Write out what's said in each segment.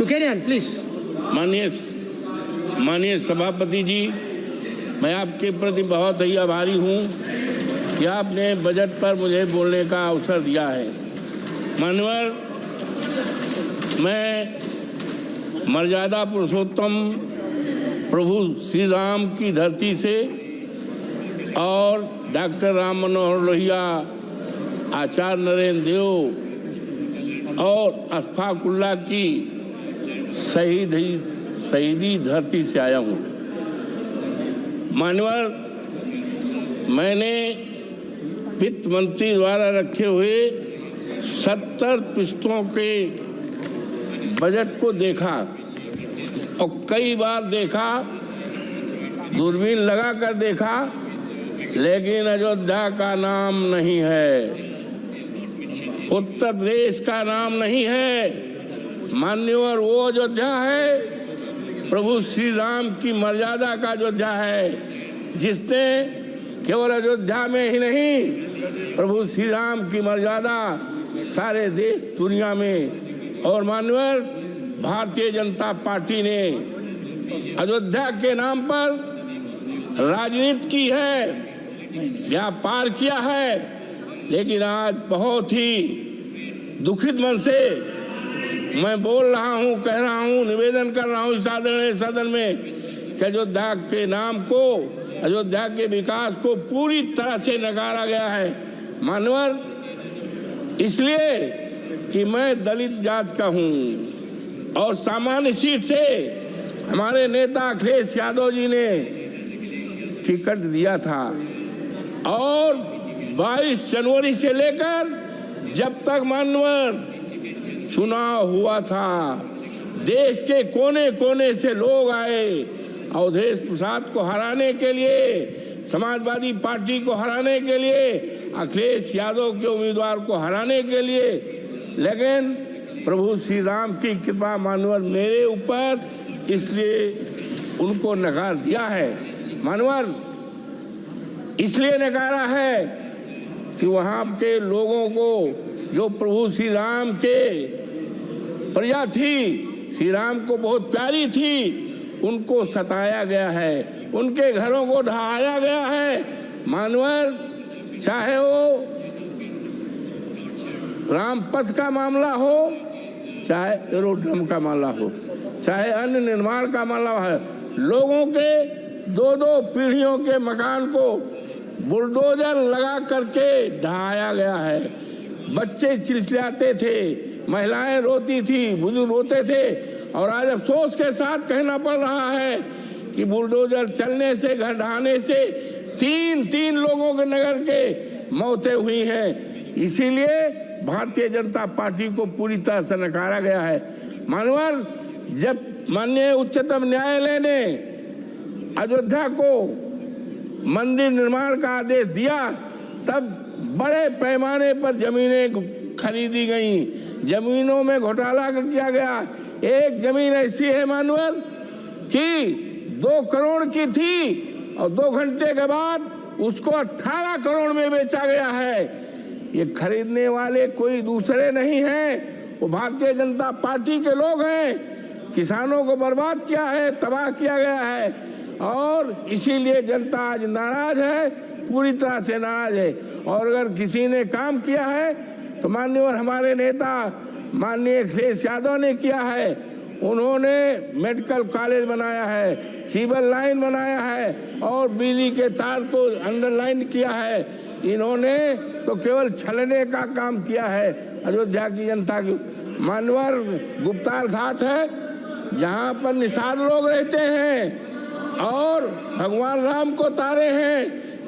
You carry on, please. माननीय सभापति जी, मैं आपके प्रति बहुत ही आभारी हूँ कि आपने बजट पर मुझे बोलने का अवसर दिया है। माननीय, मैं मर्यादा पुरुषोत्तम प्रभु श्री राम की धरती से और डॉक्टर राम मनोहर लोहिया, आचार्य नरेंद्र देव और अशफाक उल्लाह की शहीदी धरती से आया हूँ। माननीय, मैंने वित्त मंत्री द्वारा रखे हुए 70 पृष्ठों के बजट को देखा और कई बार देखा, दूरबीन लगा कर देखा, लेकिन अयोध्या का नाम नहीं है, उत्तर प्रदेश का नाम नहीं है। माननीय, वो अयोध्या है प्रभु श्री राम की मर्यादा का अयोध्या है, जिसने केवल अयोध्या में ही नहीं प्रभु श्री राम की मर्यादा सारे देश दुनिया में। और माननीय, भारतीय जनता पार्टी ने अयोध्या के नाम पर राजनीति की है, व्यापार किया है, लेकिन आज बहुत ही दुखित मन से मैं बोल रहा हूँ, कह रहा हूँ, निवेदन कर रहा हूँ इस आदरणीय सदन में कि अयोध्या के नाम को, अयोध्या के विकास को पूरी तरह से नकारा गया है। माननीय, इसलिए कि मैं दलित जात का हूँ और सामान्य सीट से हमारे नेता अखिलेश यादव जी ने टिकट दिया था और 22 जनवरी से लेकर जब तक माननीय चुनाव हुआ था, देश के कोने कोने से लोग आए अवधेश प्रसाद को हराने के लिए, समाजवादी पार्टी को हराने के लिए, अखिलेश यादव के उम्मीदवार को हराने के लिए। लेकिन प्रभु श्री राम की कृपा माननीय मेरे ऊपर, इसलिए उनको नकार दिया है। माननीय, इसलिए नकारा है कि वहाँ के लोगों को, जो प्रभु श्री राम के प्रजा थी, श्री राम को बहुत प्यारी थी, उनको सताया गया है, उनके घरों को ढहाया गया है। माननीय, चाहे वो राम पथ का मामला हो, चाहे एरोड्रम का मामला हो, चाहे अन्य निर्माण का मामला है, लोगों के 2-2 पीढ़ियों के मकान को बुलडोजर लगा करके ढहाया गया है। बच्चे चिल्लाते थे, महिलाएं रोती थी, बुजुर्ग रोते थे, और आज अफसोस के साथ कहना पड़ रहा है कि बुलडोजर चलने से, घर ढहाने से 3 लोगों के नगर के मौतें हुई हैं। इसीलिए भारतीय जनता पार्टी को पूरी तरह से नकारा गया है। माननीय, जब माननीय उच्चतम न्यायालय ने अयोध्या को मंदिर निर्माण का आदेश दिया, तब बड़े पैमाने पर जमीनें खरीदी गईं, जमीनों में घोटाला किया गया। एक जमीन ऐसी है माननीय कि 2 करोड़ की थी और 2 घंटे के बाद उसको 18 करोड़ में बेचा गया है। ये खरीदने वाले कोई दूसरे नहीं हैं, वो भारतीय जनता पार्टी के लोग हैं। किसानों को बर्बाद किया है, तबाह किया गया है, और इसीलिए जनता आज नाराज है, पूरी तरह से नाराज है। और अगर किसी ने काम किया है तो माननीय हमारे नेता माननीय अखिलेश यादव ने किया है। उन्होंने मेडिकल कॉलेज बनाया है, सिविल लाइन बनाया है और बिजली के तार को अंडरलाइन किया है। इन्होंने तो केवल छलने का काम किया है अयोध्या की जनता की। माननीय, गुप्तार घाट है जहाँ पर निषाद लोग रहते हैं और भगवान राम को तारे हैं,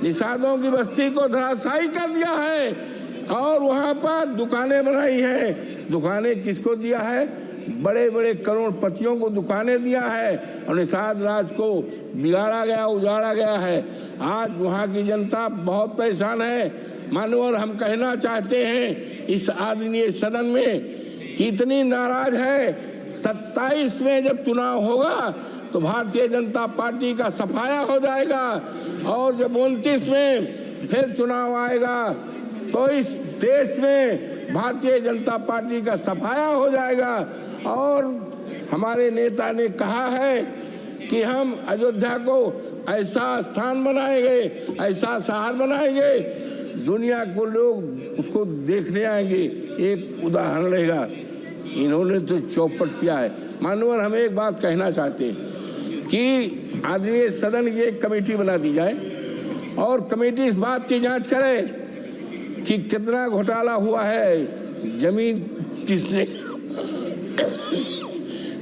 निषादों की बस्ती को धराशायी कर दिया है और वहाँ पर दुकानें बनाई हैं। दुकानें किसको दिया है? बड़े बड़े करोड़पतियों को दुकानें दिया है और निषाद राज को बिगाड़ा गया, उजाड़ा गया है। आज वहाँ की जनता बहुत परेशान है। माननीय, हम कहना चाहते हैं इस आदरणीय सदन में कि इतनी नाराज है। 27 में जब चुनाव होगा तो भारतीय जनता पार्टी का सफाया हो जाएगा और जब 29 में फिर चुनाव आएगा तो इस देश में भारतीय जनता पार्टी का सफाया हो जाएगा और हमारे नेता ने कहा है कि हम अयोध्या को ऐसा स्थान बनाएंगे, ऐसा शहर बनाएंगे, दुनिया को लोग उसको देखने आएंगे। एक उदाहरण रहेगा, इन्होंने तो चौपट किया है। मानवर, हम एक बात कहना चाहते हैं कि आदरणीय सदन की एक कमेटी बना दी जाए और कमेटी इस बात की जांच करे कि कितना घोटाला हुआ है, जमीन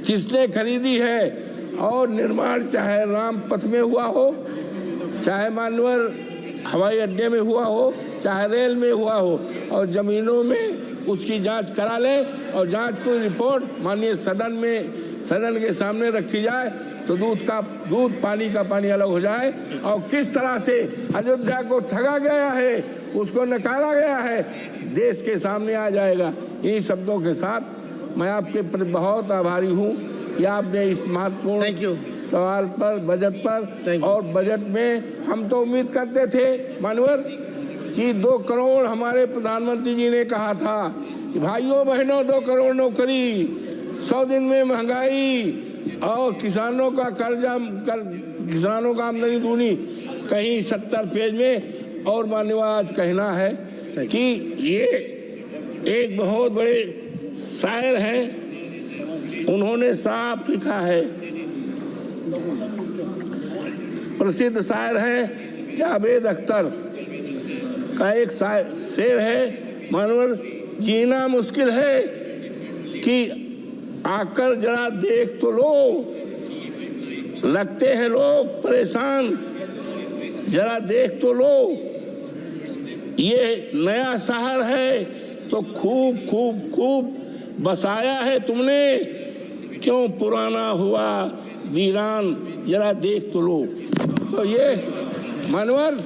किसने खरीदी है, और निर्माण चाहे राम पथ में हुआ हो, चाहे मानवर हवाई अड्डे में हुआ हो, चाहे रेल में हुआ हो, और जमीनों में उसकी जांच करा ले और जांच को रिपोर्ट माननीय सदन के सामने रखी जाए तो दूध पानी का पानी अलग हो जाए। और किस तरह से अयोध्या को ठगा गया है, उसको नकारा गया है, देश के सामने आ जाएगा। इन्हीं शब्दों के साथ मैं आपके प्रति बहुत आभारी हूँ कि आपने इस महत्वपूर्ण सवाल पर, बजट पर, और बजट में हम तो उम्मीद करते थे मानवर कि 2 करोड़ हमारे प्रधानमंत्री जी ने कहा था कि भाइयों बहनों 2 करोड़ नौकरी, 100 दिन में महंगाई और किसानों का कर्जा, किसानों का आमदनी दूनी, कहीं 70 पेज में। और माननीय आज कहना है कि ये एक बहुत बड़े शायर हैं, उन्होंने साफ लिखा है, प्रसिद्ध शायर है जावेद अख्तर का एक शेर है, मानवर, जीना मुश्किल है कि आकर जरा देख तो लो, लगते हैं लोग परेशान, जरा देख तो लो, ये नया शहर है तो खूब खूब खूब बसाया है तुमने, क्यों पुराना हुआ वीरान, जरा देख तो लो। तो ये मानवर,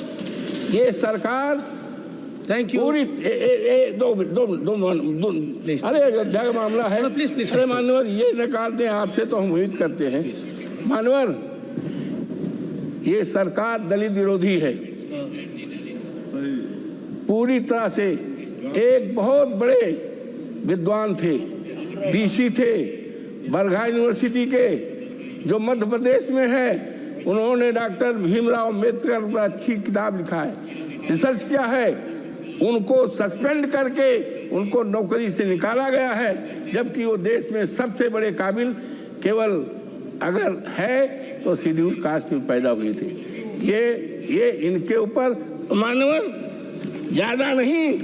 ये सरकार पूरी दो अरे अयोध्या का मामला है, अरे मानवर ये निकाल दें आपसे तो हम उम्मीद करते हैं। मानवर, ये सरकार दलित विरोधी है पूरी तरह से। एक बहुत बड़े विद्वान थे, बीसी थे, बरघा यूनिवर्सिटी के, जो मध्य प्रदेश में है, उन्होंने डॉक्टर भीमराव अम्बेडकर पर अच्छी किताब लिखा है, रिसर्च किया है। उनको सस्पेंड करके उनको नौकरी से निकाला गया है, जबकि वो देश में सबसे बड़े काबिल केवल अगर है तो शेड्यूल कास्ट में पैदा हुए थे। ये इनके ऊपर मानवर ज्यादा नहीं,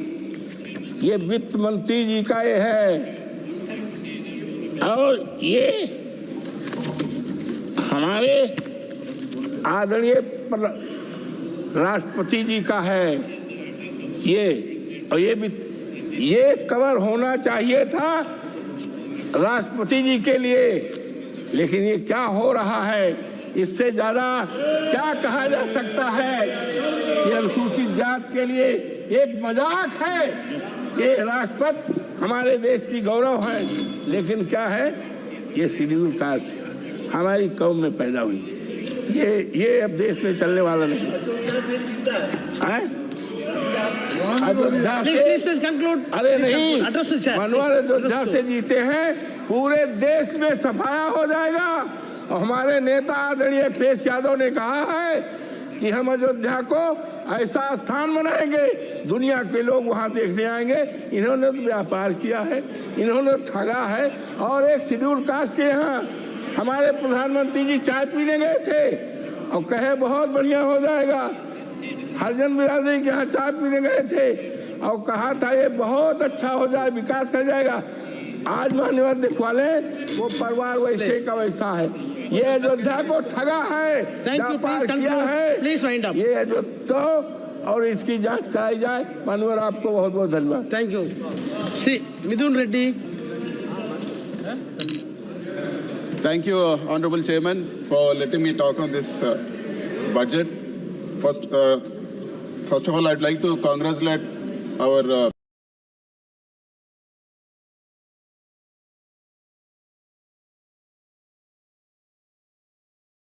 ये वित्त मंत्री जी का ये है, और ये हमारे आदरणीय राष्ट्रपति जी का है, और ये कवर होना चाहिए था राष्ट्रपति जी के लिए। लेकिन ये क्या हो रहा है, इससे ज्यादा क्या कहा जा सकता है कि अनुसूचित जात के लिए एक मजाक है। ये राष्ट्रपति हमारे देश की गौरव है, लेकिन क्या है, ये शेड्यूल कास्ट हमारी कौम में पैदा हुई, ये अब देश में चलने वाला नहीं है। अयोध्या से कंक्लूड। अरे नहीं मनोहर, अयोध्या से जीते हैं, पूरे देश में सफाया हो जाएगा। और हमारे नेता आदरणीय अखिलेश यादव ने कहा है कि हम अयोध्या को ऐसा स्थान बनाएंगे, दुनिया के लोग वहां देखने आएंगे। इन्होंने तो व्यापार किया है, इन्होंने ठगा है। और एक शेड्यूल कास्ट के यहाँ हमारे प्रधानमंत्री जी चाय पीने गए थे और कहे बहुत बढ़िया हो जाएगा। हरिजन बिरादरी के यहाँ चाय पीने गए थे और कहा था ये बहुत अच्छा हो जाए, विकास कर जाएगा। आज मान्यवर दिखवा ले, वो परिवार वैसे का वैसा है। ये अयोध्या को ठगा है, व्यापार किया है। ये अयोध्या और इसकी जांच कराई जाए। मान्यवर आपको बहुत बहुत धन्यवाद। Thank you. Shri Mithun Reddy. Thank you, Honorable Chairman, for letting me talk on this budget. First of all, I'd like to congratulate our